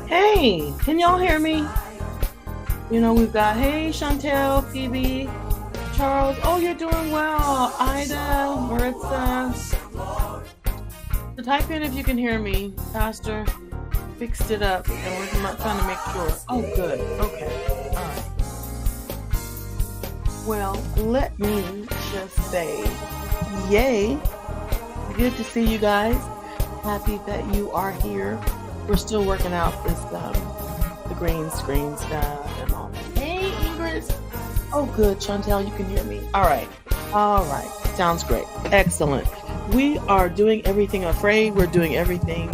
Hey, can y'all hear me? We've got, hey, Chantel, Phoebe, Charles. Oh, you're doing well. Ida, Maritza. So type in if you can hear me. Pastor fixed it up, and we're trying to make sure. Oh, good. Okay. All right. Well, let me just say, yay. Good to see you guys. Happy that you are here. We're still working out this the green screen stuff and all that. Hey, Ingrid. Oh, good, Chantel, you can hear me. All right. Sounds great. Excellent. We are doing everything afraid. We're doing everything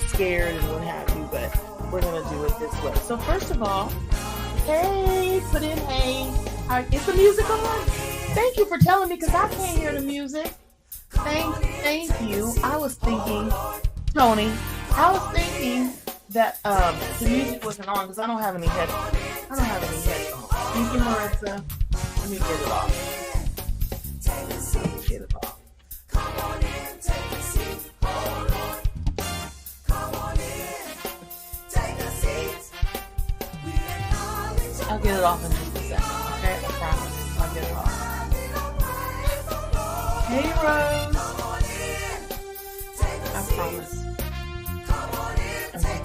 scared and what have you, but we're going to do it this way. So first of all, hey, put in hey. All right, is the music on? Thank you for telling me because I can't hear the music. Thank you. I was thinking, Tony, that the music wasn't on because I don't have any headphones. Thank you, Maritza. Let me get it off. I'll get it off in just a second. Okay, I promise. I'll get it off. Hey, Rose. I promise. Okay.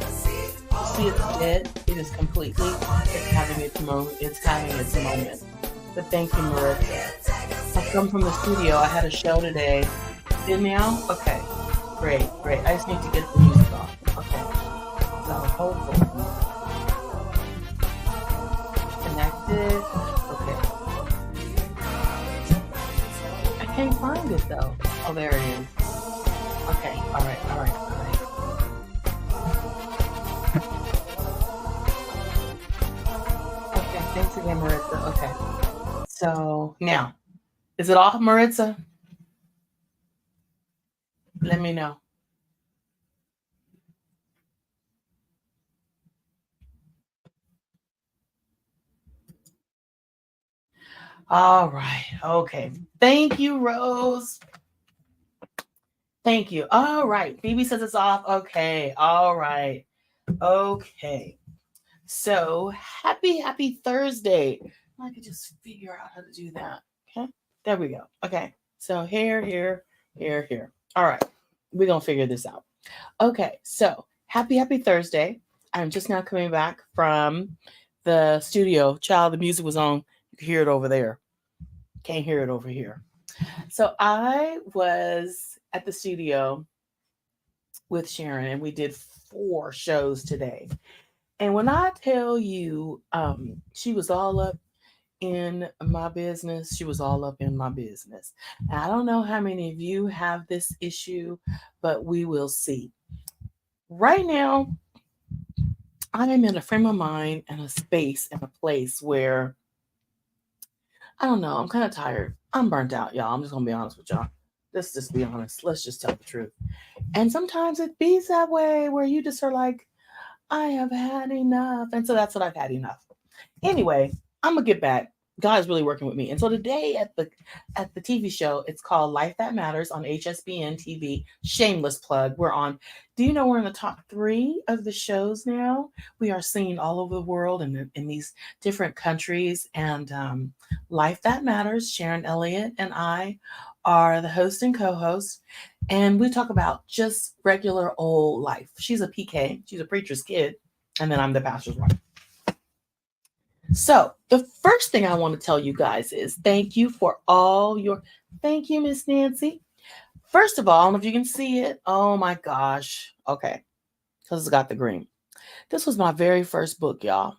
See, it's dead. It is completely. It's having its moment. But thank you, Maritza. I come from the studio. I had a show today. Did now? Okay. Great. I just need to get the music off. Okay. So hopefully. Connected. Okay. I can't find it though. Oh, there it is. Okay. All right. Okay. Thanks again, Maritza. Okay. So now, is it off, Maritza? Let me know. All right. Okay. Thank you, Rose. Thank you. All right. Phoebe says it's off. Okay. All right. Okay. So happy Thursday. I could just figure out how to do that. Okay. There we go. Okay. So here. All right. We're going to figure this out. Okay. So happy Thursday. I'm just now coming back from the studio. Child, the music was on. You can hear it over there. Can't hear it over here. So I was at the studio with Sharon and we did 4 shows today. And when I tell you, she was all up in my business, I don't know how many of you have this issue, but we will see. Right now, I am in a frame of mind and a space and a place where I don't know. I'm kind of tired. I'm burnt out, y'all. I'm just gonna be honest with y'all. Let's just be honest. Let's just tell the truth. And sometimes it be that way where you just are like, I have had enough. And so that's what I've had enough. Anyway, I'm gonna get back. God is really working with me. And so today at the TV show, it's called Life That Matters on HSBN TV. Shameless plug. We're on. Do you know we're in the top 3 of the shows now? We are seen all over the world and in these different countries. And Life That Matters, Sharon Elliott and I are the host and co-host. And we talk about just regular old life. She's a PK. She's a preacher's kid. And then I'm the pastor's wife. So the first thing I want to tell you guys is thank you, Miss Nancy. First of all, I don't know if you can see it. Oh my gosh. Okay. Because it's got the green. This was my very first book, y'all.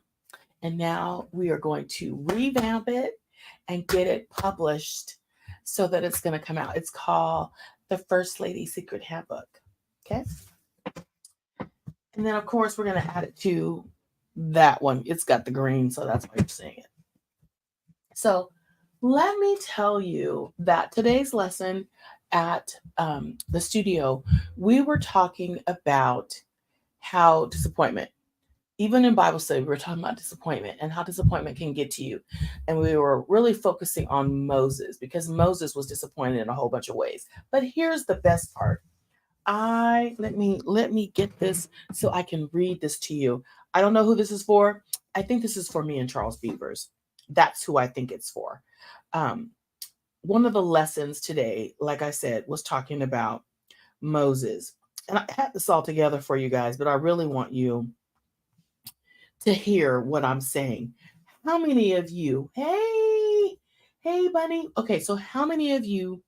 And now we are going to revamp it and get it published so that it's going to come out. It's called The First Lady Secret Handbook. Okay. And then, of course, we're going to add it to that one. It's got the green, so that's why you're seeing it. So let me tell you that today's lesson at the studio, we were talking about how disappointment, even in Bible study, we were talking about disappointment and how disappointment can get to you. And we were really focusing on Moses because Moses was disappointed in a whole bunch of ways. But here's the best part. let me get this so I can read this to you. I don't know who this is for. I think this is for me and Charles Beavers. That's who I think it's for. Um, one of the lessons today, like I said, was talking about Moses. And I have this all together for you guys, but I really want you to hear what I'm saying. How many of you, hey, bunny. Okay, so how many of you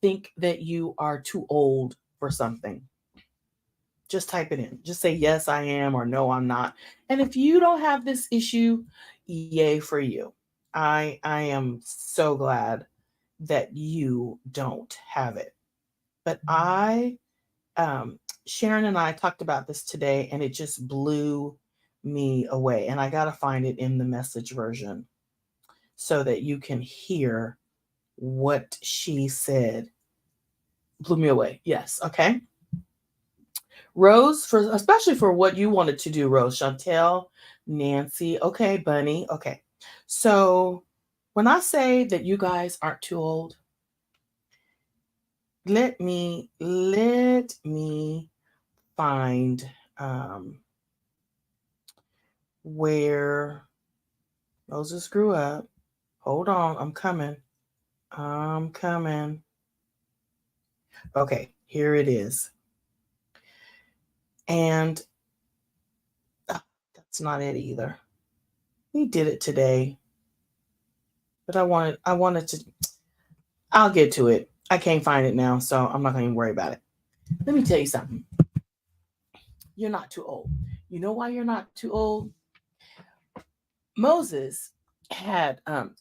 think that you are too old for something? Just type it in. Just say, yes, I am, or no, I'm not. And if you don't have this issue, yay for you. I am so glad that you don't have it. But um, Sharon and I talked about this today, and it just blew me away. And I got to find it in the message version so that you can hear what she said. Blew me away. Yes. Okay. Rose, for especially for what you wanted to do, Rose. Chantel, Nancy. Okay, Bunny. Okay. So when I say that you guys aren't too old, let me find where Moses grew up. Hold on, I'm coming. I'm coming. Okay, here it is. And that's not it either. We did it today. But I wanted to I'll get to it. I can't find it now, so I'm not going to worry about it. Let me tell you something. You're not too old. You know why you're not too old? Moses had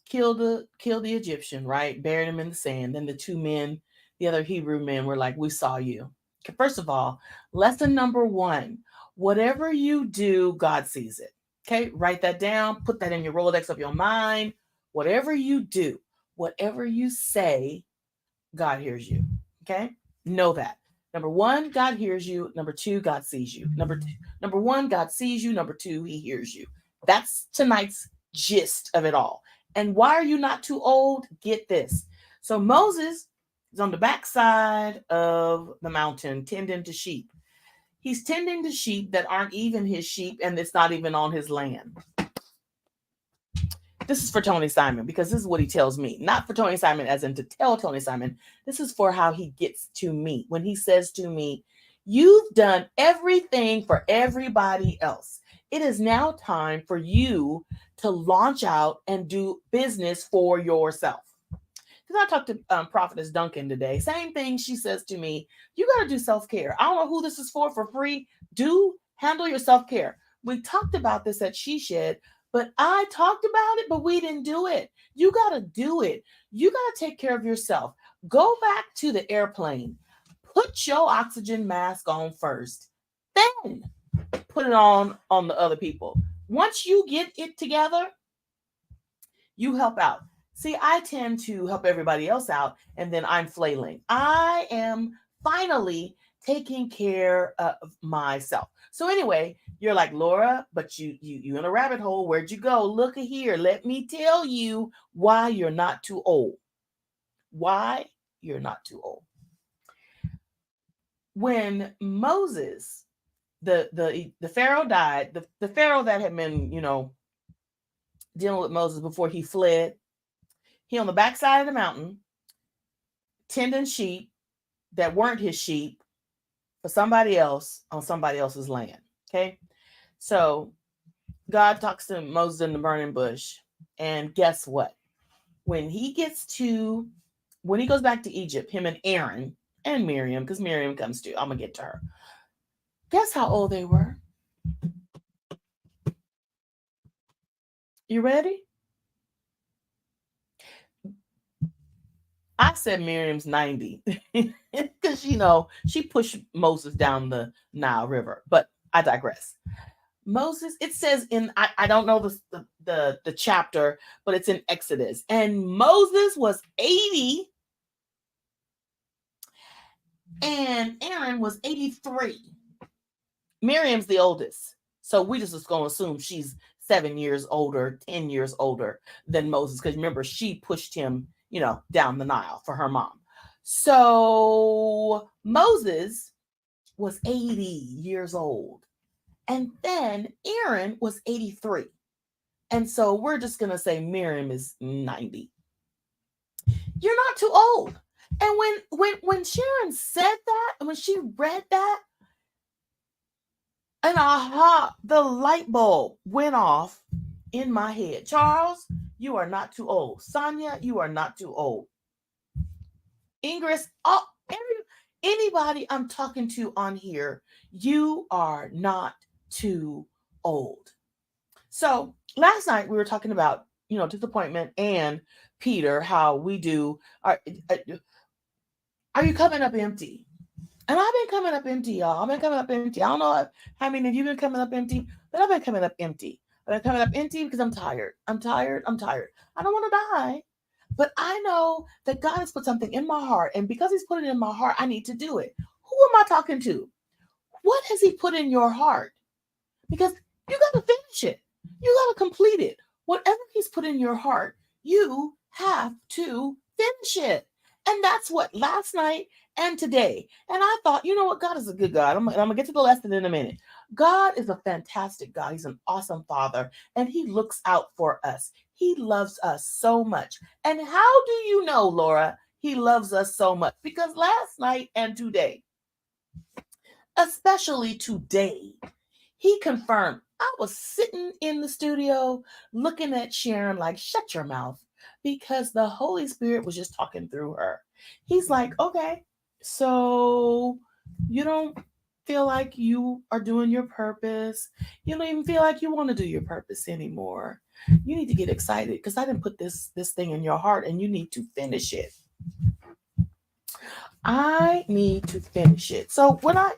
killed the Egyptian, right? Buried him in the sand. Then the two men, the other Hebrew men, were like, "We saw you." First of all, lesson number one: whatever you do, God sees it. Okay, write that down. Put that in your Rolodex of your mind. Whatever you do, whatever you say, God hears you. Okay, know that. Number one, God hears you. Number two, God sees you. Number one, God sees you. Number two, He hears you. That's tonight's gist of it all. And why are you not too old? Get this. So Moses is on the backside of the mountain tending to sheep. He's tending to sheep that aren't even his sheep and it's not even on his land. This is for Tony Simon because this is what he tells me. Not for Tony Simon as in to tell Tony Simon. This is for how he gets to me. When he says to me, "You've done everything for everybody else. It is now time for you to launch out and do business for yourself." Because I talked to Prophetess Duncan today. Same thing she says to me. You got to do self-care. I don't know who this is for free. Do handle your self-care. We talked about this at She Shed, but I talked about it, but we didn't do it. You got to do it. You got to take care of yourself. Go back to the airplane. Put your oxygen mask on first. Then put it on the other people. Once you get it together, you help out. See, I tend to help everybody else out, and then I'm flailing. I am finally taking care of myself. So anyway, you're like, Laura, but you in a rabbit hole. Where'd you go? Look here. Let me tell you why you're not too old. Why you're not too old. When Moses, the Pharaoh died, the Pharaoh that had been, dealing with Moses before he fled, he on the backside of the mountain, tending sheep that weren't his sheep for somebody else on somebody else's land. Okay. So God talks to Moses in the burning bush. And guess what? When he goes back to Egypt, him and Aaron and Miriam, because Miriam comes too. I'm going to get to her. Guess how old they were? You ready? I said Miriam's 90 because, she pushed Moses down the Nile River, but I digress. Moses, it says I don't know the chapter, but it's in Exodus. And Moses was 80 and Aaron was 83. Miriam's the oldest. So we just going to assume she's 7 years older, 10 years older than Moses. Because remember, she pushed him, down the Nile for her mom. So Moses was 80 years old. And then Aaron was 83. And so we're just going to say Miriam is 90. You're not too old. And when Sharon said that, and when she read that, and aha, the light bulb went off in my head. Charles, you are not too old. Sonia, you are not too old. Ingress, anybody I'm talking to on here, you are not too old. So last night we were talking about, disappointment and Peter, how we do. Are you coming up empty? And I've been coming up empty, y'all. I've been coming up empty. I don't know how many of you been coming up empty, but I've been coming up empty. I've been coming up empty because I'm tired. I'm tired. I'm tired. I don't want to die. But I know that God has put something in my heart. And because He's put it in my heart, I need to do it. Who am I talking to? What has He put in your heart? Because you got to finish it. You got to complete it. Whatever He's put in your heart, you have to finish it. And that's what last night and today. And I thought, you know what? God is a good God. I'm going to get to the lesson in a minute. God is a fantastic God. He's an awesome Father. And He looks out for us. He loves us so much. And how do you know, Laura, He loves us so much? Because last night and today, especially today, He confirmed. I was sitting in the studio looking at Sharon like, shut your mouth, because the Holy Spirit was just talking through her. He's like, okay, so you don't feel like you are doing your purpose. You don't even feel like you want to do your purpose anymore. You need to get excited because I didn't put this thing in your heart and you need to finish it. I need to finish it. So when I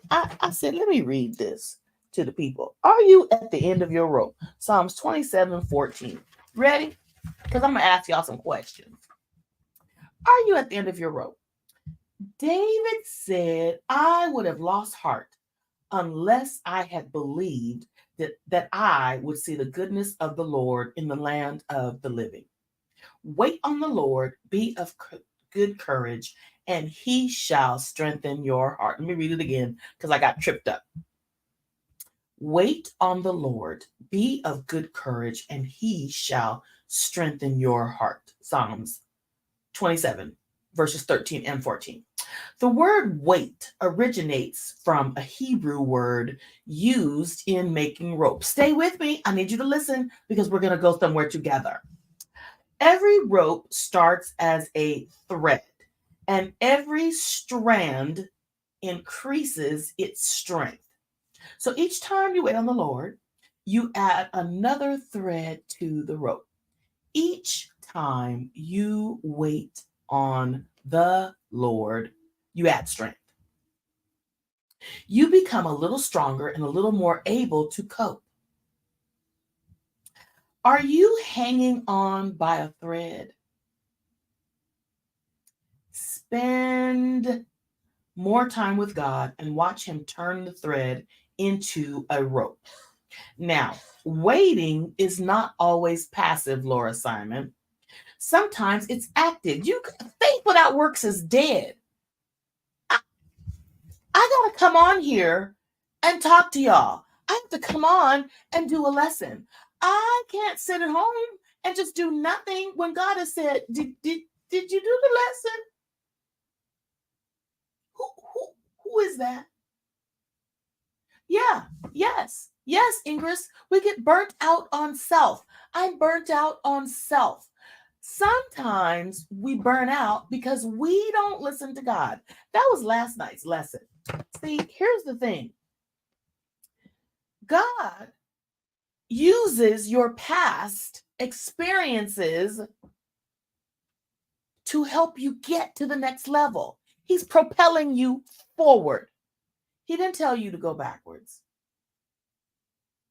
said, let me read this to the people. Are you at the end of your rope? Psalms 27:14. Ready? Because I'm going to ask y'all some questions. Are you at the end of your rope? David said, I would have lost heart unless I had believed that I would see the goodness of the Lord in the land of the living. Wait on the Lord, be of good courage, and He shall strengthen your heart. Let me read it again because I got tripped up. Wait on the Lord, be of good courage, and He shall strengthen your heart. Psalms 27, verses 13 and 14. The word wait originates from a Hebrew word used in making rope. Stay with me. I need you to listen because we're going to go somewhere together. Every rope starts as a thread, and every strand increases its strength. So each time you wait on the Lord, you add another thread to the rope. Each time you wait on the Lord, you add strength. You become a little stronger and a little more able to cope. Are you hanging on by a thread? Spend more time with God and watch Him turn the thread into a rope. Now, waiting is not always passive, Laura Simon. Sometimes it's active. Faith without works is dead. I gotta come on here and talk to y'all. I have to come on and do a lesson. I can't sit at home and just do nothing when God has said, did you do the lesson? Who is that? Yeah, yes, Ingress. We get burnt out on self. I'm burnt out on self. Sometimes we burn out because we don't listen to God. That was last night's lesson. See, here's the thing. God uses your past experiences to help you get to the next level. He's propelling you forward. He didn't tell you to go backwards.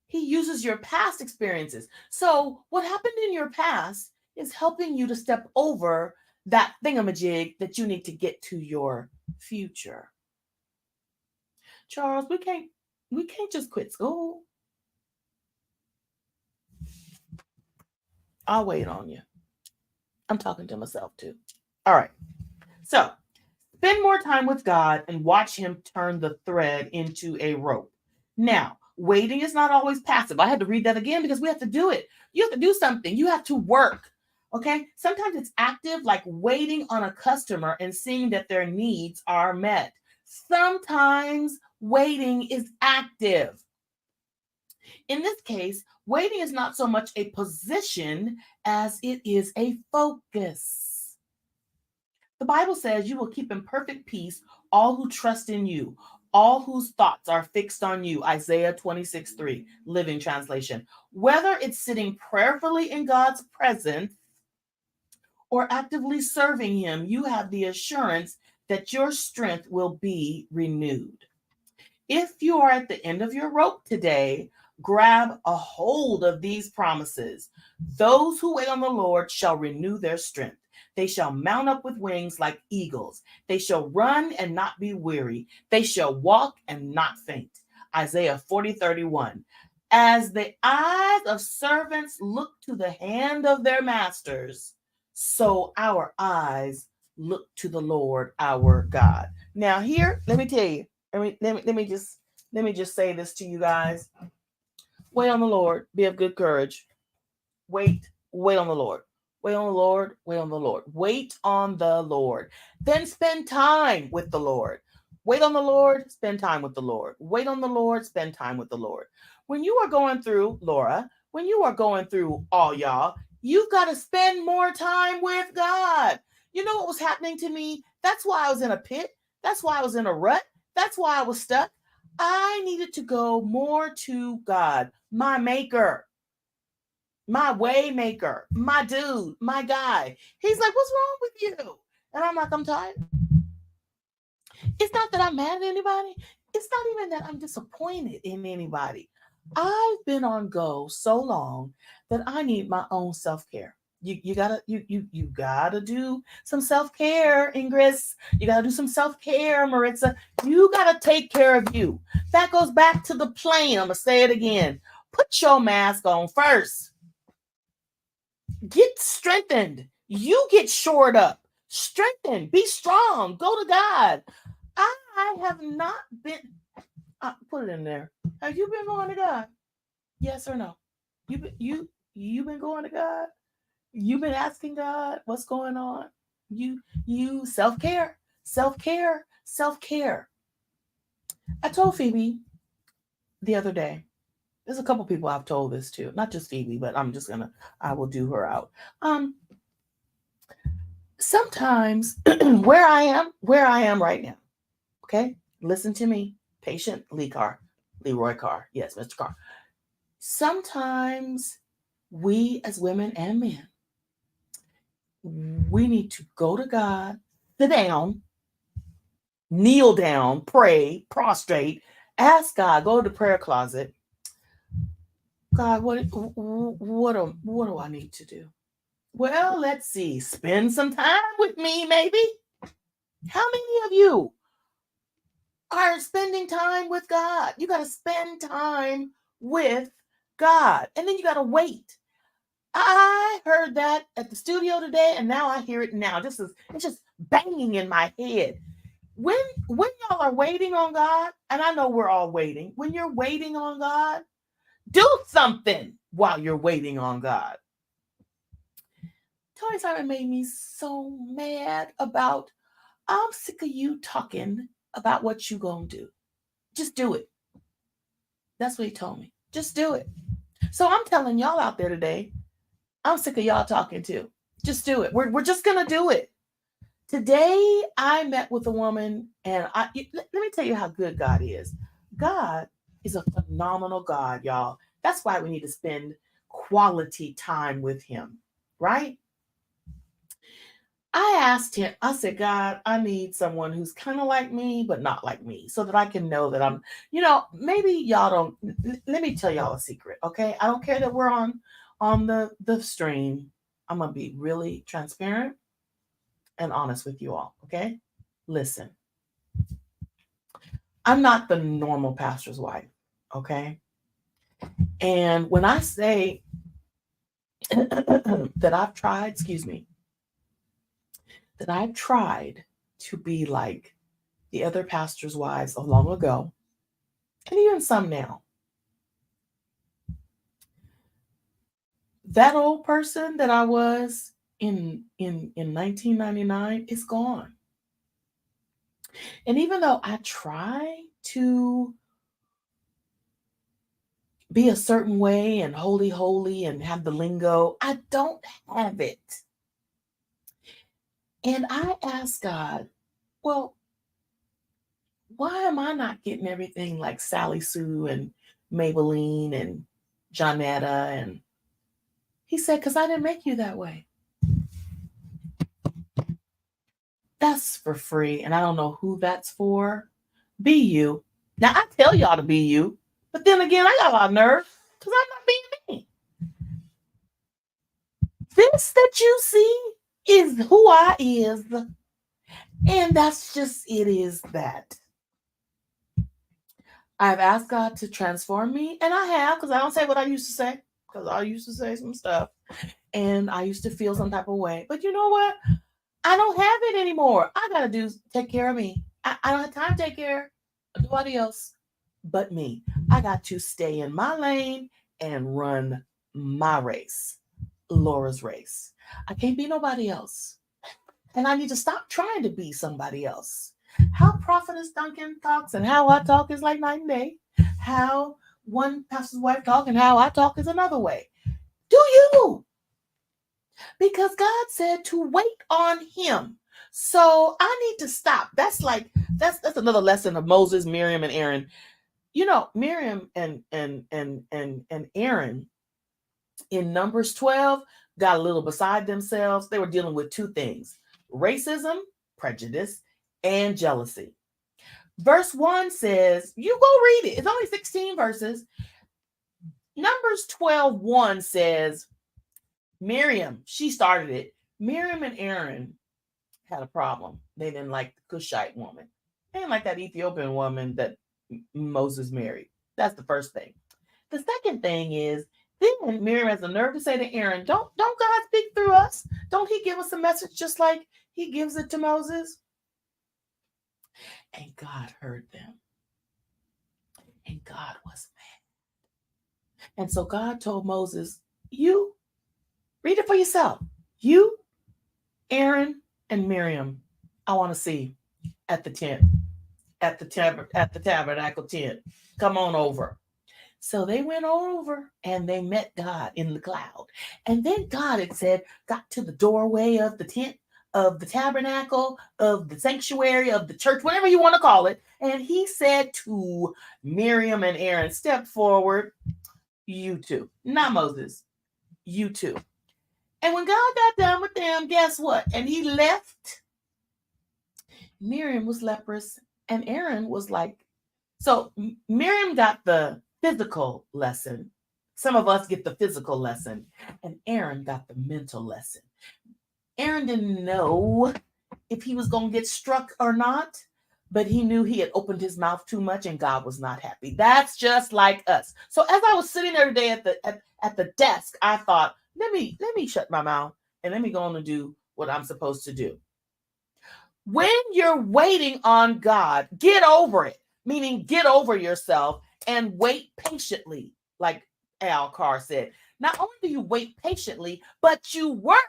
He uses your past experiences. So what happened in your past is helping you to step over that thingamajig that you need to get to your future. Charles, we can't just quit school. I'll wait on you. I'm talking to myself too. All right. So Spend more time with God and watch Him turn the thread into a rope. Now, waiting is not always passive. I had to read that again because we have to do it. You have to do something, you have to work. Okay. Sometimes it's active, like waiting on a customer and seeing that their needs are met. Sometimes waiting is active. In this case, waiting is not so much a position as it is a focus. The Bible says you will keep in perfect peace all who trust in you, all whose thoughts are fixed on you. Isaiah 26:3, Living Translation. Whether it's sitting prayerfully in God's presence or actively serving Him, you have the assurance that your strength will be renewed. If you are at the end of your rope today, grab a hold of these promises. Those who wait on the Lord shall renew their strength. They shall mount up with wings like eagles. They shall run and not be weary. They shall walk and not faint. Isaiah 40:31. As the eyes of servants look to the hand of their masters, so our eyes look to the Lord our God. Now, here, let me tell you, let me just say this to you guys. Wait on the Lord, be of good courage. Wait on the Lord. Wait on the Lord, wait on the Lord. Wait on the Lord. Then spend time with the Lord. Wait on the Lord, spend time with the Lord. Wait on the Lord, spend time with the Lord. When you are going through, Laura, when you are going through, all y'all, you've got to spend more time with God. You know what was happening to me? That's why I was in a pit. That's why I was in a rut. That's why I was stuck. I needed to go more to God, my maker, my way maker, my dude, my guy. He's like, what's wrong with you? And I'm like, I'm tired. It's not that I'm mad at anybody. It's not even that I'm disappointed in anybody. I've been on go so long that I need my own self-care. You gotta do some self-care, Ingris. You gotta do some self-care, Maritza. You gotta take care of you. That goes back to the plane. I'm gonna say it again. Put your mask on first. Get strengthened. You get shored up. Strengthen. Be strong. Go to God. I have not been. Put it in there. Have you been going to God? Yes or no? You been going to God? You've been asking God what's going on? You self-care, self-care, self-care. I told Phoebe the other day. There's a couple people I've told this to, not just Phoebe, but I will do her out. Sometimes where I am right now. Okay, listen to me, patient Leroy Carr. Yes, Mr. Carr. Sometimes we as women and men, we need to go to God, sit down, kneel down, pray, prostrate, ask God, go to the prayer closet. God, what do I need to do? Well, let's see. Spend some time with me, maybe. How many of you are spending time with God? You got to spend time with God. And then you got to wait. I heard that at the studio today, and now I hear it now. It's just banging in my head. When y'all are waiting on God, and I know we're all waiting, when you're waiting on God, do something while you're waiting on God. Tony Simon made me so mad about, I'm sick of you talking about what you gonna do. Just do it. That's what he told me. Just do it. So I'm telling y'all out there today, I'm sick of y'all talking too. Just do it. We're just gonna do it. Today I met with a woman, and let me tell you how good God is. God is a phenomenal God, y'all. That's why we need to spend quality time with Him, right? I asked Him, I said, God, I need someone who's kind of like me, but not like me, so that I can know that I'm, maybe y'all don't, let me tell y'all a secret, okay? I don't care that we're on the stream. I'm going to be really transparent and honest with you all, okay? Listen, I'm not the normal pastor's wife, okay? And when I say that I've tried to be like the other pastors' wives of long ago, and even some now. That old person that I was in 1999 is gone. And even though I try to be a certain way and holy and have the lingo, I don't have it. And I ask God, well, why am I not getting everything like Sally Sue and Maybelline and Jonetta? And he said, because I didn't make you that way. That's for free. And I don't know who that's for. Be you. Now, I tell y'all to be you. But then again, I got a lot of nerve because I'm not being me. This that you see is who I is. And that's just, it is that. I've asked God to transform me, and I have, because I don't say what I used to say, because I used to say some stuff, and I used to feel some type of way. But you know what? I don't have it anymore. I gotta take care of me. I don't have time to take care of nobody else but me. I got to stay in my lane and run my race, Laura's race. I can't be nobody else. And I need to stop trying to be somebody else. How Prophetess Duncan talks and how I talk is like night and day. How one pastor's wife talks and how I talk is another way. Do you? Because God said to wait on him. So I need to stop. That's another lesson of Moses, Miriam, and Aaron. You know, Miriam and Aaron in Numbers 12 got a little beside themselves. They were dealing with two things: racism, prejudice, and jealousy. Verse 1 says, you go read it. It's only 16 verses. Numbers 12:1 says, Miriam, she started it. Miriam and Aaron had a problem. They didn't like the Cushite woman. They didn't like that Ethiopian woman that Moses married. That's the first thing. The second thing is, then Miriam has the nerve to say to Aaron, don't God speak through us? Don't he give us a message just like he gives it to Moses? And God heard them. And God was mad. And so God told Moses, you read it for yourself. You, Aaron, and Miriam, I want to see at the tent, at the tabernacle tent. Come on over. So they went over and they met God in the cloud. And then God, it said, got to the doorway of the tent, of the tabernacle, of the sanctuary, of the church, whatever you want to call it. And he said to Miriam and Aaron, step forward, you two. Not Moses, you two. And when God got done with them, guess what? And he left. Miriam was leprous and Aaron was like, so Miriam got the physical lesson. Some of us get the physical lesson, and Aaron got the mental lesson. Aaron didn't know if he was going to get struck or not, but he knew he had opened his mouth too much and God was not happy. That's just like us. So as I was sitting there today at the desk, I thought, let me shut my mouth and let me go on and do what I'm supposed to do. When you're waiting on God, get over it, meaning get over yourself and wait patiently, like Al Carr said. Not only do you wait patiently, but you work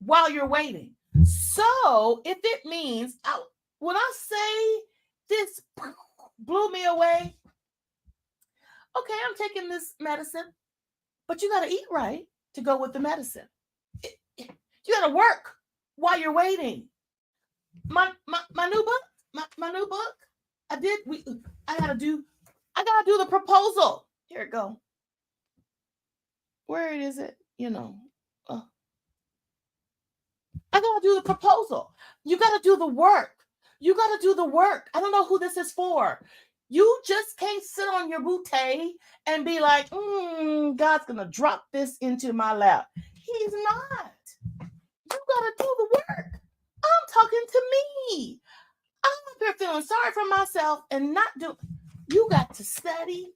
while you're waiting. So if it means, when I say this blew me away, okay, I'm taking this medicine, but you got to eat right to go with the medicine. You got to work while you're waiting. My new book, my new book. I gotta do the proposal. Here it go. Where is it? You know, I gotta do the proposal. You gotta do the work. You gotta do the work. I don't know who this is for. You just can't sit on your bouquet and be like, God's gonna drop this into my lap. He's not. You gotta do the work. I'm talking to me. I'm up here feeling sorry for myself and not do. You got to study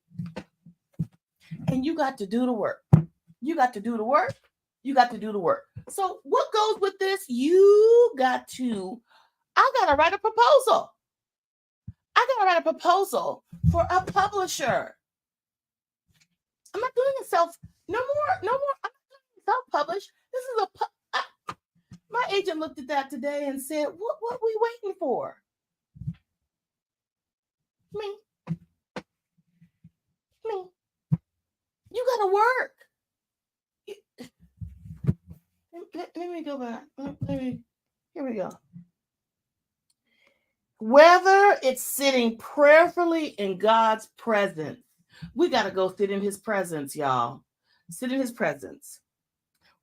and you got to do the work. You got to do the work. You got to do the work. So what goes with this? You got to I got to write a proposal. I got to write a proposal for a publisher. I'm not doing it no more. I'm not doing it self-published. This is my agent looked at that today and said, what are we waiting for? Me. You got to work. Let me go back. Here we go. Whether it's sitting prayerfully in God's presence, we got to go sit in his presence, y'all. Sit in his presence.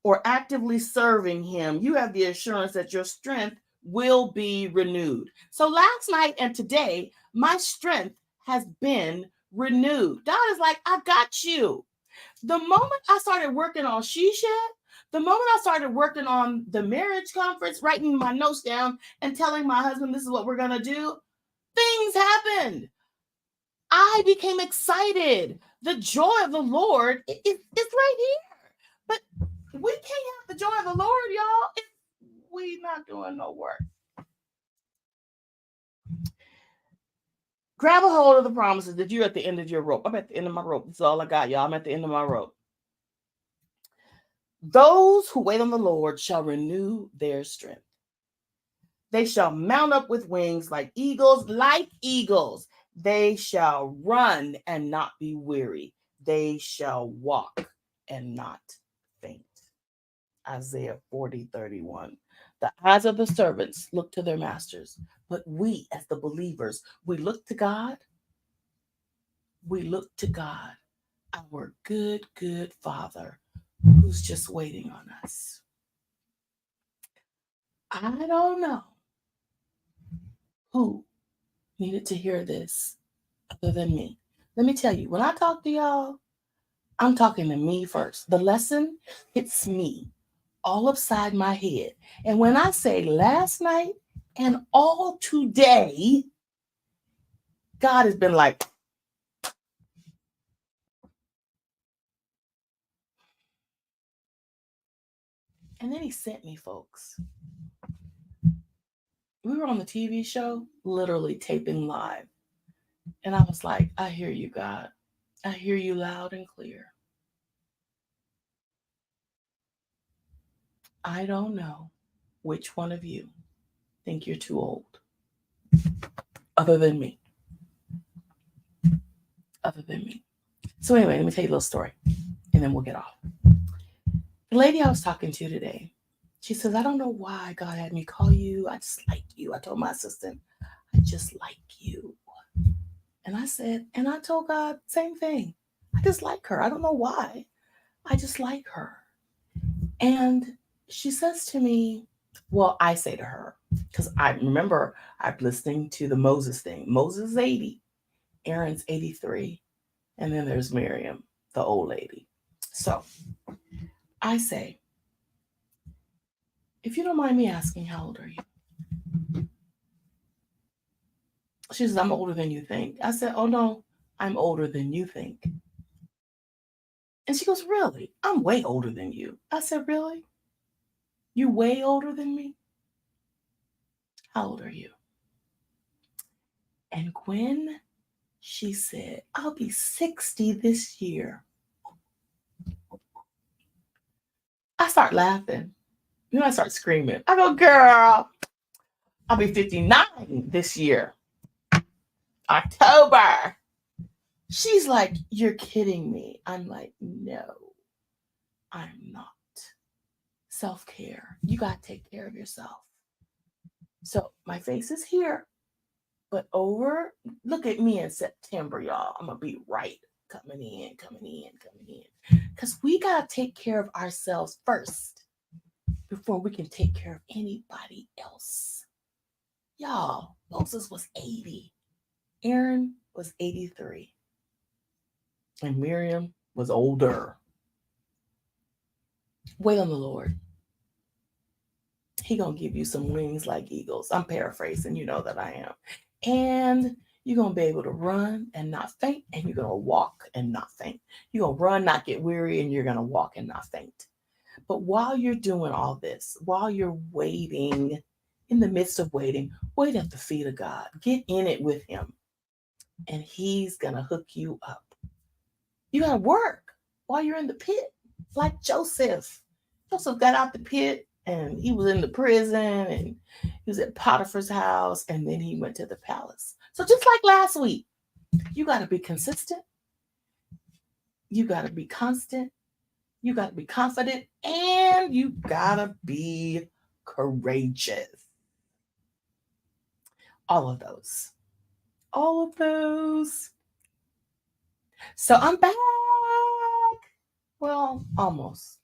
Or actively serving him, you have the assurance that your strength will be renewed. So last night and today, my strength has been renewed. God is like, I got you. The moment I started working on She Shed, the moment I started working on the marriage conference, writing my notes down and telling my husband, this is what we're going to do, things happened. I became excited. The joy of the Lord is right here. But we can't have the joy of the Lord, y'all, if we not doing no work. Grab a hold of the promises that you're at the end of your rope. I'm at the end of my rope. That's all I got, y'all. I'm at the end of my rope. Those who wait on the Lord shall renew their strength. They shall mount up with wings like eagles, They shall run and not be weary. They shall walk and not faint. Isaiah 40:31. The eyes of the servants look to their masters, but we as the believers, we look to God. We look to God, our good Father, who's just waiting on us. I don't know who needed to hear this other than me. Let me tell you, when I talk to y'all, I'm talking to me first. The lesson hits me all upside my head. And when I say last night and all today, God has been like, and then he sent me, folks. We were on the TV show, literally taping live. And I was like, I hear you, God. I hear you loud and clear. I don't know which one of you think you're too old, other than me. So anyway, let me tell you a little story, and then we'll get off. The lady I was talking to today, she says, I don't know why God had me call you. I just like you. I told my assistant, I just like you. And I said, and I told God, same thing. I just like her. I don't know why. I just like her. And she says to me, well, I say to her, because I remember I'm listening to the Moses thing. Moses is 80, Aaron's 83, and then there's Miriam, the old lady. So I say, if you don't mind me asking, how old are you? She says, I'm older than you think. I said, oh no, I'm older than you think. And she goes, really? I'm way older than you. I said, really? You way older than me? How old are you? And Gwen, she said, I'll be 60 this year. I start laughing. You know, I start screaming. I go, girl, I'll be 59 this year. October. She's like, you're kidding me. I'm like, no, I'm not. Self-care. You got to take care of yourself. So my face is here, but look at me in September, y'all. I'm going to be right coming in. Because we got to take care of ourselves first before we can take care of anybody else. Y'all, Moses was 80. Aaron was 83. And Miriam was older. Wait on the Lord. He gonna give you some wings like eagles. I'm paraphrasing, you know that I am. And you're gonna be able to run and not faint, and you're gonna walk and not faint. You're gonna run, not get weary, and you're gonna walk and not faint. But while you're doing all this, while you're waiting in the midst of waiting, wait at the feet of God. Get in it with him, and he's going to hook you up. You got to work while you're in the pit, like Joseph. Joseph got out the pit, and he was in the prison, and he was at Potiphar's house, and then he went to the palace. So just like last week, you got to be consistent. You got to be constant. You got to be confident, and you got to be courageous. All of those. All of those. So I'm back. Well, almost.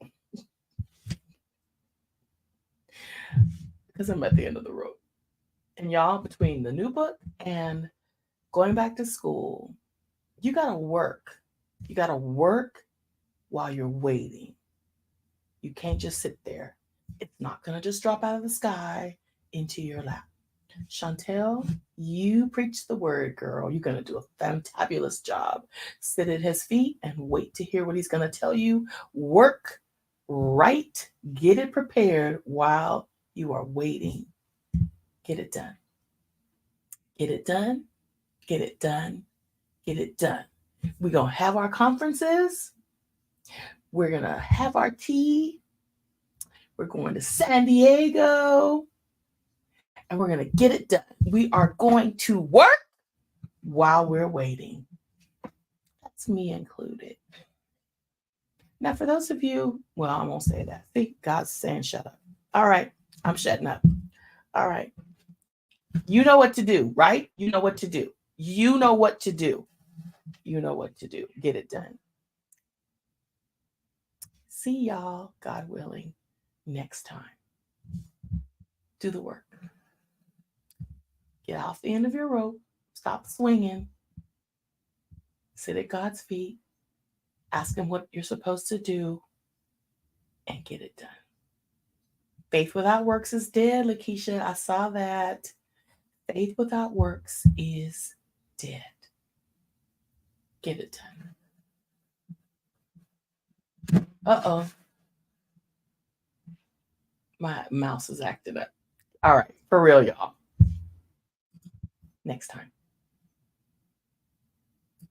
Because I'm at the end of the road. And y'all, between the new book and going back to school, you got to work. You got to work while you're waiting. You can't just sit there. It's not going to just drop out of the sky into your lap. Chantel, you preach the word, girl. You're going to do a fantabulous job. Sit at his feet and wait to hear what he's going to tell you. Work, write, get it prepared while you are waiting. Get it done. Get it done. Get it done. Get it done. We're going to have our conferences. We're going to have our tea. We're going to San Diego. And we're going to get it done. We are going to work while we're waiting. That's me included. Now, for those of you, well, I won't say that. See, God's saying shut up. All right, I'm shutting up. All right. You know what to do, right? You know what to do. You know what to do. You know what to do. Get it done. See y'all, God willing, next time. Do the work. Get off the end of your rope. Stop swinging. Sit at God's feet. Ask him what you're supposed to do and get it done. Faith without works is dead, Lakeisha. I saw that. Faith without works is dead. Get it done. Uh-oh. My mouse is acting up. All right, for real, y'all. Next time.